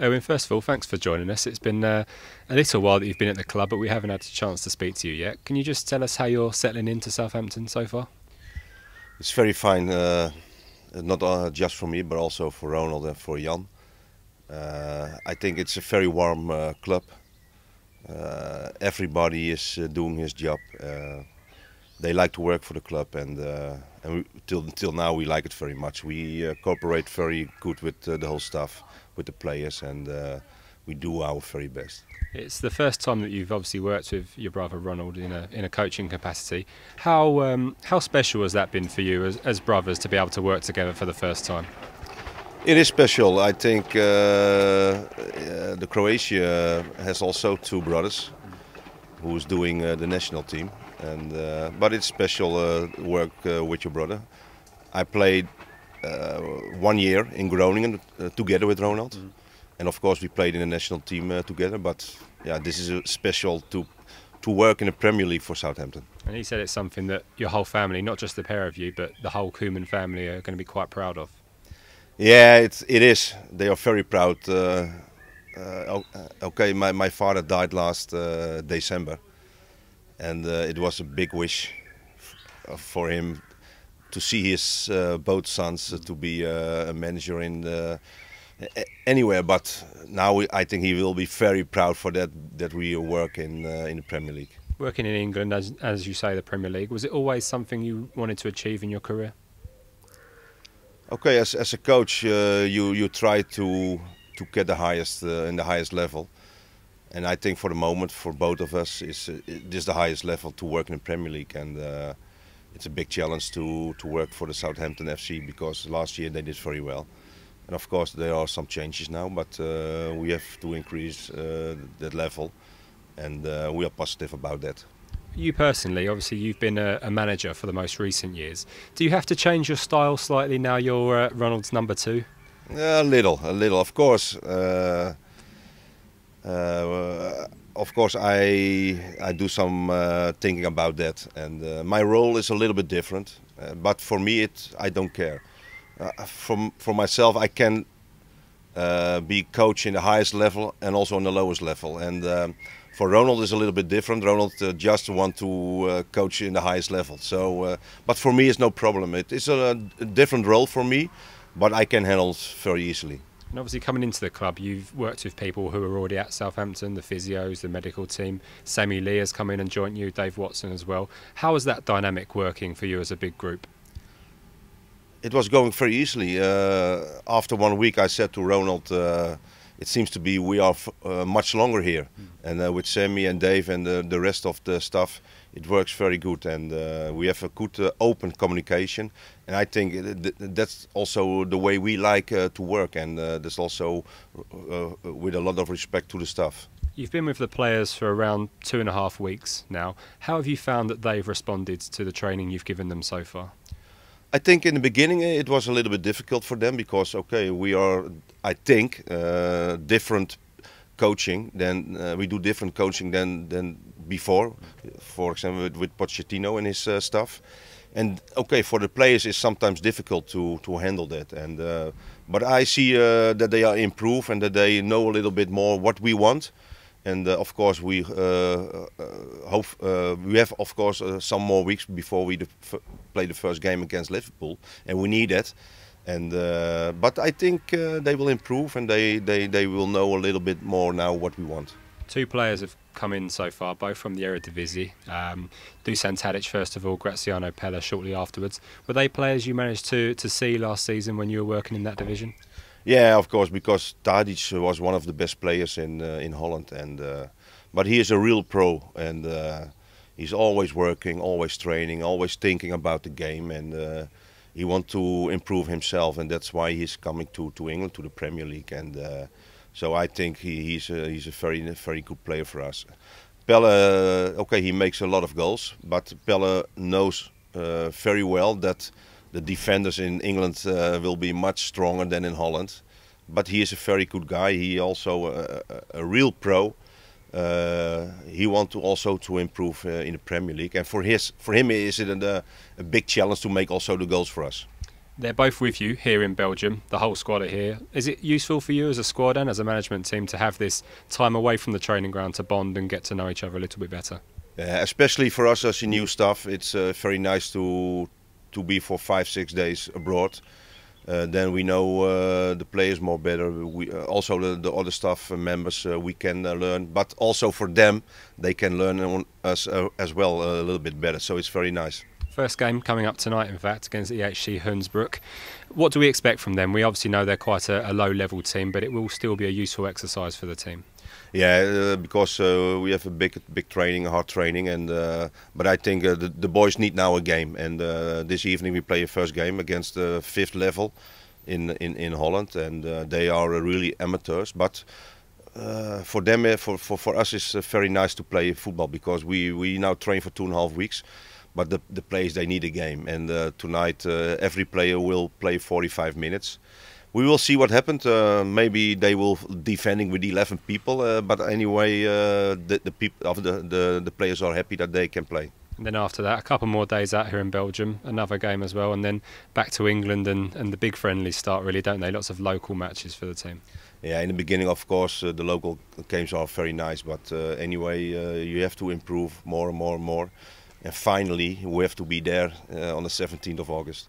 Erwin, first of all, thanks for joining us. It's been a little while that you've been at the club, but we haven't had a chance to speak to you yet. Can you just tell us how you're settling into Southampton so far? It's very fine, not just for me, but also for Ronald and for Jan. I think it's a very warm club. Everybody is doing his job. They like to work for the club, and till now we like it very much. We cooperate very good with the whole staff, with the players, and we do our very best. It's the first time that you've obviously worked with your brother Ronald in a coaching capacity. How special has that been for you as brothers to be able to work together for the first time? It is special. I think the Croatia has also two brothers who's doing the national team, and but it's special work with your brother. I played 1 year in Groningen together with Ronald. And of course we played in the national team together, but yeah, this is special to work in the Premier League for Southampton. And he said it's something that your whole family, not just the pair of you, but the whole Koeman family are going to be quite proud of. Yeah, it is. They are very proud. Okay, my father died last December, and it was a big wish for him to see his both sons to be a manager in anywhere, but now I think he will be very proud for that we work in the Premier League. Working in England, as you say, the Premier League, was it always something you wanted to achieve in your career? Okay, as a coach, you try to get the highest in the highest level, and I think for the moment for both of us this is the highest level to work in the Premier League, and it's a big challenge to work for the Southampton FC because last year they did very well. And of course there are some changes now, but we have to increase that level, and we are positive about that. You personally, obviously you've been a manager for the most recent years. Do you have to change your style slightly now you're Ronald's number two? A little. Of course. Of course, I do some thinking about that, and my role is a little bit different. But for me, I don't care. For myself, I can be coach in the highest level and also on the lowest level. And for Ronald, it's a little bit different. Ronald just wants to coach in the highest level. So, but for me, it's no problem. It is a different role for me, but I can handle it very easily. And obviously coming into the club, you've worked with people who are already at Southampton, the physios, the medical team. Sammy Lee has come in and joined you, Dave Watson as well. How is that dynamic working for you as a big group? It was going very easily. After 1 week I said to Ronald, it seems to be we are much longer here. And with Sammy and Dave and the rest of the staff, it works very good, and we have a good open communication. And I think that's also the way we like to work, and that's also with a lot of respect to the staff. You've been with the players for around 2.5 weeks now. How have you found that they've responded to the training you've given them so far? I think in the beginning it was a little bit difficult for them because, okay, we are, I think, different coaching than we do different coaching than before. For example, with Pochettino and his staff. And okay, for the players it's sometimes difficult to handle that. And but I see that they are improved and that they know a little bit more what we want. And of course we hope we have of course some more weeks before we play the first game against Liverpool, and we need it. And but I think they will improve, and they will know a little bit more now what we want. Two players have come in so far, both from the Eredivisie. Dusan Tadic first of all, Graziano Pella shortly afterwards. Were they players you managed to see last season when you were working in that division? Yeah, of course, because Tadic was one of the best players in Holland, and but he is a real pro, and he's always working, always training, always thinking about the game, and he wants to improve himself, and that's why he's coming to England, to the Premier League, and so I think he's a very good player for us. Pelle, okay, he makes a lot of goals, but Pelle knows very well that the defenders in England will be much stronger than in Holland. But he is a very good guy. He also a real pro. He wants to also to improve in the Premier League, and for him is it a big challenge to make also the goals for us. They're both with you here in Belgium, the whole squad are here. Is it useful for you as a squad and as a management team to have this time away from the training ground to bond and get to know each other a little bit better? Especially for us as a new staff, it's very nice to be for 5-6 days abroad. Then we know the players more better. We, also the other staff members we can learn, but also for them they can learn on us as well a little bit better. So it's very nice. First game coming up tonight, in fact, against EHC Hunsbrook. What do we expect from them? We obviously know they're quite a low-level team, but it will still be a useful exercise for the team. Yeah, because we have a big training, hard training, and but I think the boys need now a game. And this evening we play a first game against the 5th level in Holland, and they are really amateurs. But for them, for us, it's very nice to play football because we now train for 2.5 weeks. But the players, they need a game, and tonight every player will play 45 minutes. We will see what happened. Maybe they will defending with 11 people, but anyway, the players are happy that they can play. And then after that, a couple more days out here in Belgium, another game as well, and then back to England, and the big friendlies start, really, don't they? Lots of local matches for the team. Yeah, in the beginning, of course, the local games are very nice, but anyway, you have to improve more and more and more. And finally, we have to be there on the 17th of August.